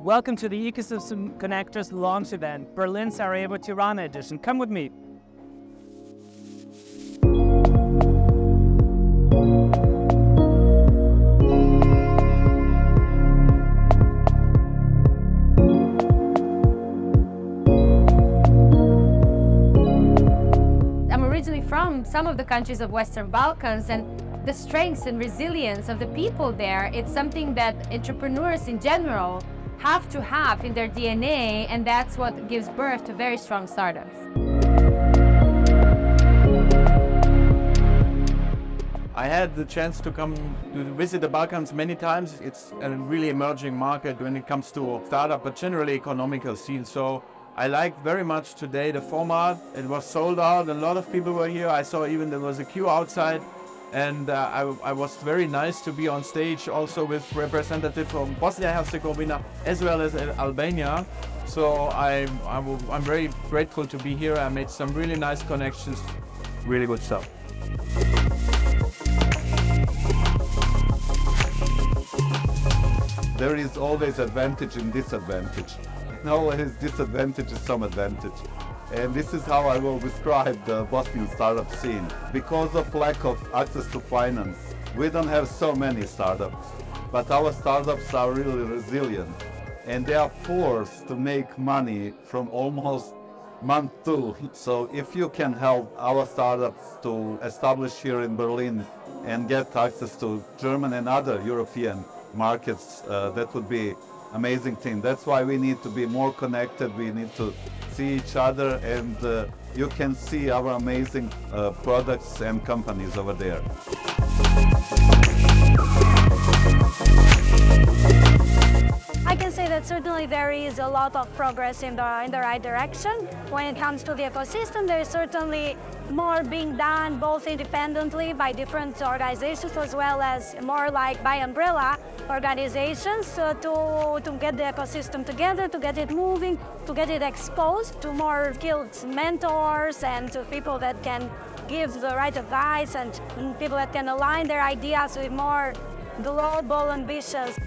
Welcome to the Ecosystem Connectors launch event, Berlin Sarajevo Tirana edition. Come with me. I'm originally from some of the countries of Western Balkans, and the strengths and resilience of the people there, it's something that entrepreneurs in general have to have in their DNA, and that's what gives birth to very strong startups. I had the chance to come to visit the Balkans many times. It's a really emerging market when it comes to startup, but generally economical scene. So I like very much today the format. It was sold out. A lot of people were here. I saw even there was a queue outside. And I was very nice to be on stage also with representatives from Bosnia and Herzegovina as well as Albania. So I'm very grateful to be here. I made some really nice connections, really good stuff. There is always advantage and disadvantage. Always disadvantage is some advantage. And this is how I will describe the Bosnian startup scene. Because of lack of access to finance, we don't have so many startups, but our startups are really resilient, and they are forced to make money from almost month two. So if you can help our startups to establish here in Berlin and get access to German and other European markets, that would be amazing thing. That's why we need to be more connected. We need to see each other, and you can see our amazing products and companies over there. I can say that certainly there is a lot of progress in the right direction. When it comes to the ecosystem, there is certainly more being done both independently by different organizations as well as more like by umbrella organizations to get the ecosystem together, to get it moving, to get it exposed to more skilled mentors and to people that can give the right advice and people that can align their ideas with more global ambitions.